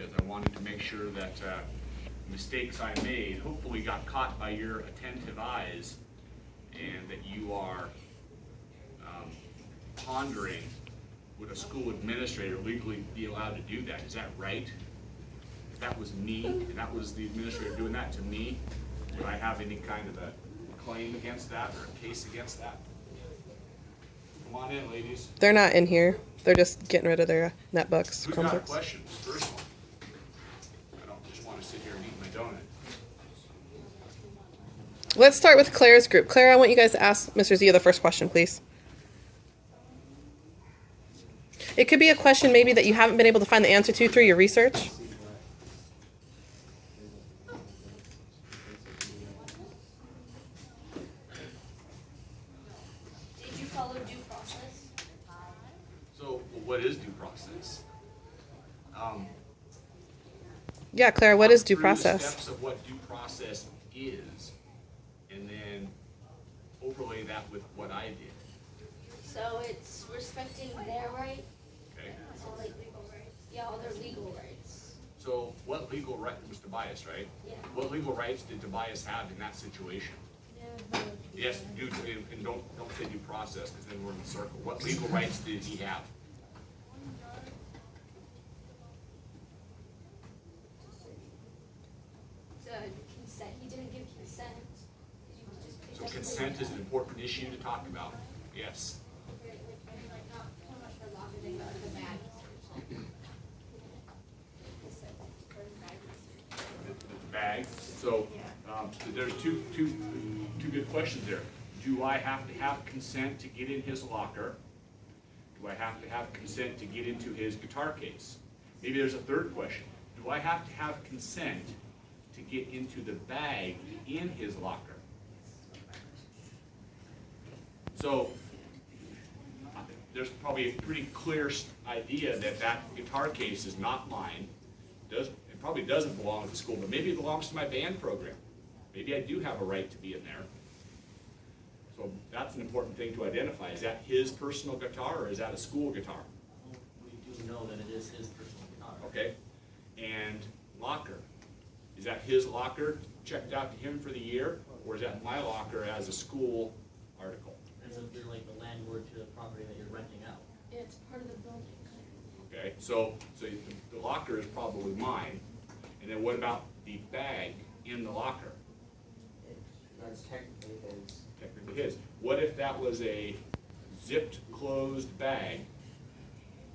because I wanted to make sure that mistakes I made hopefully got caught by your attentive eyes, and that you are pondering, would a school administrator legally be allowed to do that? Is that right? If that was me, and that was the administrator doing that to me, would I have any kind of a claim against that or a case against that? Come on in, ladies. They're not in here. They're just getting rid of their netbooks, Who's got a Chromebooks. question? First one. I don't just want to sit here and eat my donut. Let's start with Claire's group. Claire, I want you guys to ask Mr. Zia the first question, please. It could be a question maybe that you haven't been able to find the answer to through your research. Did you follow due process? So, what is due process? Yeah, Claire, what is due Through the process? steps of what due process is, and then overlay that with what I did. So it's respecting their right, Okay. so like legal rights. Yeah, all their legal rights. So, what legal right was Tobias, right? Yeah. What legal rights did Tobias have in that situation? Yes, do, and don't say due process, because then we're in the circle. What legal rights did he have? So consent, he didn't give consent. He was just So consent is an important issue to talk about. Yes. The bag. So there's two good questions there. Do I have to have consent to get in his locker? Do I have to have consent to get into his guitar case? Maybe there's a third question. Do I have to have consent to get into the bag in his locker? So there's probably a pretty clear idea that that guitar case is not mine. It probably doesn't belong to the school, but maybe it belongs to my band program. Maybe I do have a right to be in there. So that's an important thing to identify. Is that his personal guitar or is that a school guitar? We do know that it is his personal guitar. Okay. And locker. Is that his locker checked out to him for the year, or is that my locker as a school article? As if you're like the landlord to the property that you're renting out. It's part of the building. Okay, so the locker is probably mine. And then what about the bag in the locker? That's technically his. Technically his. What if that was a zipped, closed bag?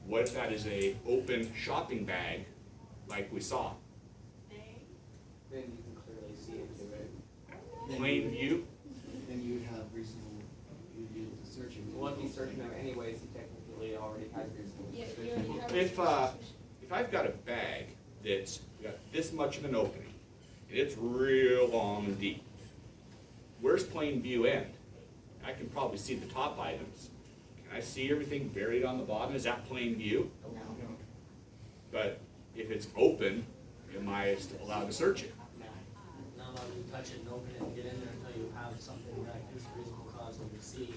What if that is a open shopping bag like we saw? Then you can clearly see into it. Plain view? Then you'd have reasonable, you'd be able to search it. Well, if he's searching them anyways, he technically already has reasonable Yeah, suspicion. you have If I've got a bag that's got this much of an opening, and it's real long and deep, where's plain view end? I can probably see the top items. Can I see everything buried on the bottom? Is that plain view? But if it's open, am I allowed to search it? Not allowed to touch it and open it and get in there until you have something that gives reasonable cause to see.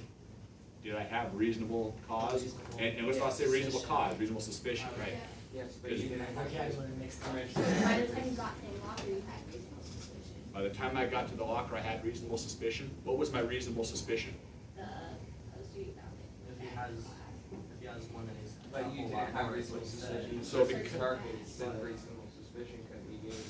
Did I have reasonable cause? And let's not say reasonable cause, reasonable suspicion, right? Yes, but you didn't have Vocabulary mixed up. By the time you got in the locker, you had reasonable suspicion. By the time I got to the locker, I had reasonable suspicion. What was my reasonable suspicion? The student found it. If he has one that is. But you didn't have reasonable suspicion. So If it's because- dark, then reasonable suspicion couldn't be gained.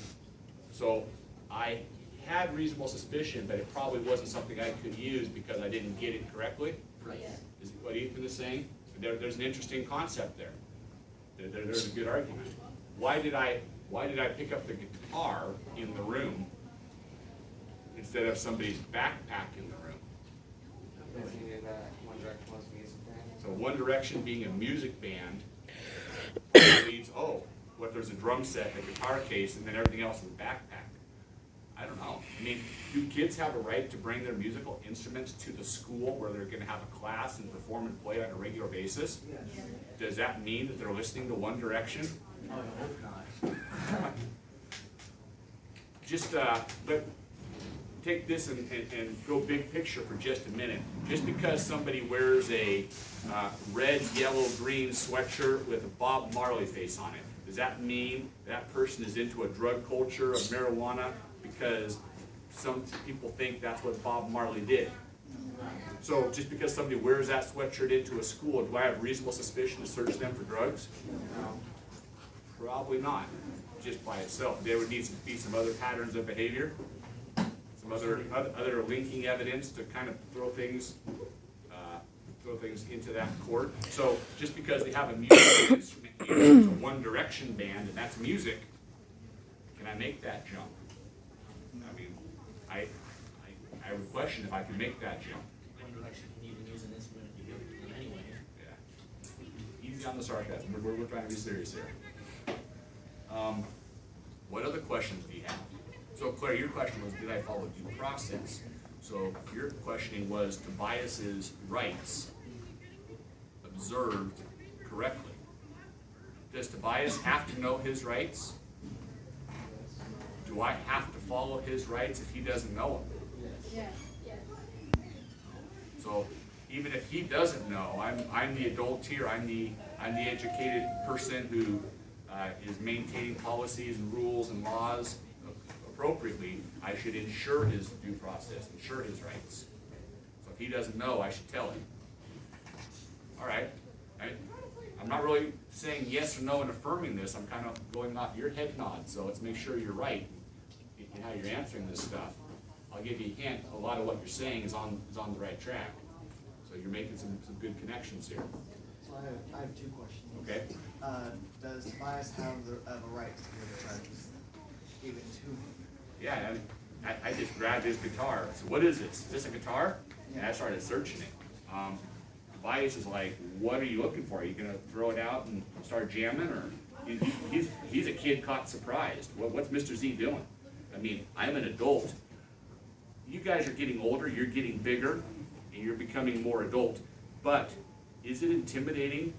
So I had reasonable suspicion, but it probably wasn't something I could use because I didn't get it correctly. Right. Is what Ethan is saying? There's an interesting concept there. There's a good argument. Why did I pick up the guitar in the room instead of somebody's backpack in the room? Because he knew that One Direction was a music band. So One Direction being a music band leads, what, there's a drum set, a guitar case, and then everything else is a backpack. I don't know. I mean, do kids have a right to bring their musical instruments to the school where they're going to have a class and perform and play on a regular basis? Yes. Does that mean that they're listening to One Direction? I hope not. Just, but take this and go big picture for just a minute. Just because somebody wears a red, yellow, green sweatshirt with a Bob Marley face on it, does that mean that person is into a drug culture of marijuana because some people think that's what Bob Marley did? So just because somebody wears that sweatshirt into a school, do I have reasonable suspicion to search them for drugs? Probably not, just by itself. There would need to be some other patterns of behavior, some other linking evidence to kind of throw things into that court. So just because they have a musical instrument here, it's a One Direction band, and that's music, can I make that jump? I mean, I would question if I could make that jump. One Direction can even use an instrument if you give it to them anyway. Yeah. Easy on the sarcasm. We're trying to be serious here. What other questions do you have? So Claire, your question was, did I follow due process? So your questioning was Tobias's rights observed correctly. Does Tobias have to know his rights? Do I have to follow his rights if he doesn't know them? Yes. So even if he doesn't know, I'm the adult here. I'm the educated person who is maintaining policies and rules and laws appropriately. I should ensure his due process, ensure his rights. So if he doesn't know, I should tell him. All right. I'm not really saying yes or no and affirming this. I'm kind of going off your head nod. So let's make sure you're right in how you're answering this stuff. I'll give you a hint. A lot of what you're saying is on the right track. So you're making some good connections here. So I have two questions. Okay. Does Tobias have a right to hear the charges given to him? Yeah, I just grabbed his guitar. So what is this? Is this a guitar? And I started searching it. Tobias is like, what are you looking for? Are you gonna throw it out and start jamming, or he's a kid caught surprised? What's Mr. Z doing? I mean, I'm an adult. You guys are getting older. You're getting bigger, and you're becoming more adult. But is it intimidating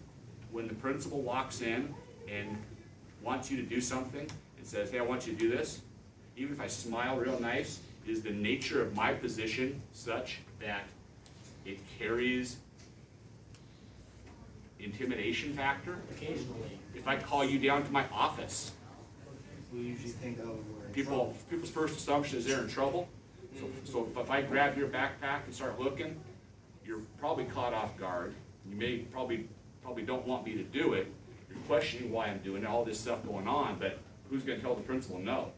when the principal walks in and wants you to do something and says, hey, I want you to do this? Even if I smile real nice, is the nature of my position such that it carries intimidation factor? Occasionally. If I call you down to my office, We usually think, oh, we're in people's first assumption is they're in trouble. So if I grab your backpack and start looking, you're probably caught off guard. You may probably don't want me to do it. You're questioning why I'm doing it, all this stuff going on, but who's going to tell the principal no?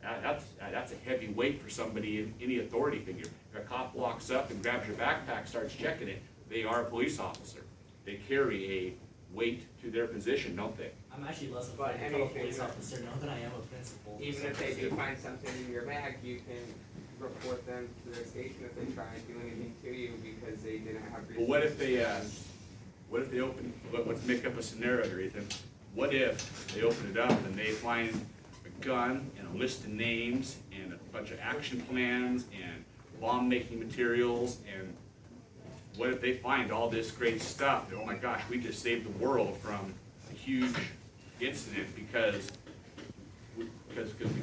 That's a heavy weight for somebody in any authority figure. If a cop walks up and grabs your backpack, starts checking it, they are a police officer. They carry a weight to their position, don't they? I'm actually less of But a fellow police officer now that I am a principal. Even if they do find something in your bag, you can report them to their station if they try and do anything to you because they didn't have. Well, what if they open, let's make up a scenario here, Ethan. What if they open it up and they find a gun and a list of names and a bunch of action plans and bomb-making materials, and what if they find all this great stuff? Oh my gosh, we just saved the world from a huge incident because we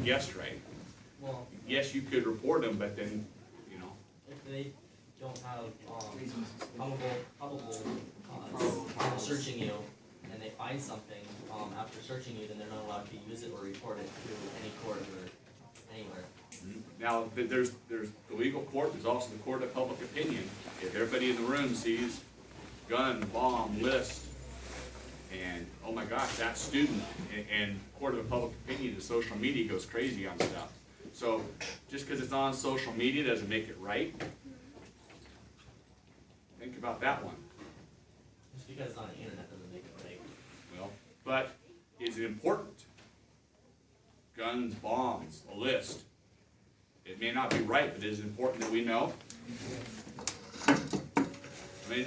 guessed right. Well, Yes, you could report them, but then, you know. if they don't have probable cause for searching you, and they find something after searching you, then they're not allowed to use it or report it to any court or anywhere. Now, there's the legal court, there's also the court of public opinion. If everybody in the room sees gun, bomb, list, and oh my gosh, that student, and court of public opinion to social media goes crazy on stuff. So just because it's on social media doesn't make it right. Think about that one. Just because it's on the internet doesn't make it right. Well, but is it important? Guns, bombs, a list. It may not be right, but is it important that we know? I mean,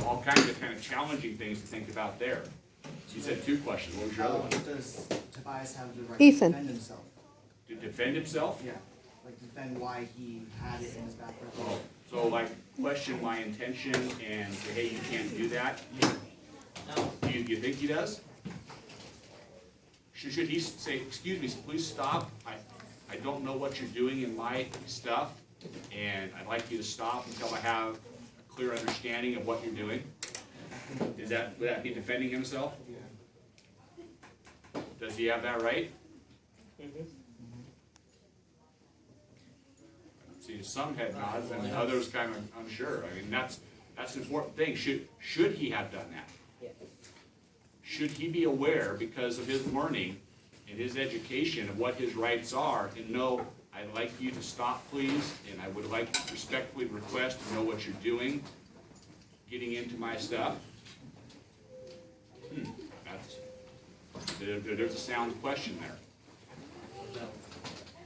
all kinds of challenging things to think about there. You said two questions. What was your other one? Does Tobias have the right Ethan. to defend himself? To defend himself? Yeah, like defend why he had it in his backpack. Oh, so like question my intention and say, hey, you can't do that? No, Do you think he does? Should he say, excuse me, please stop? I don't know what you're doing in my stuff, and I'd like you to stop until I have a clear understanding of what you're doing. Would that be defending himself? Does he have that right? See, some head nods and others kind of unsure. I mean, that's an important thing. Should he have done that? Should he be aware, because of his learning and his education, of what his rights are, and know, I'd like you to stop, please, and I would like to respectfully request to know what you're doing, getting into my stuff? There's a sound question there.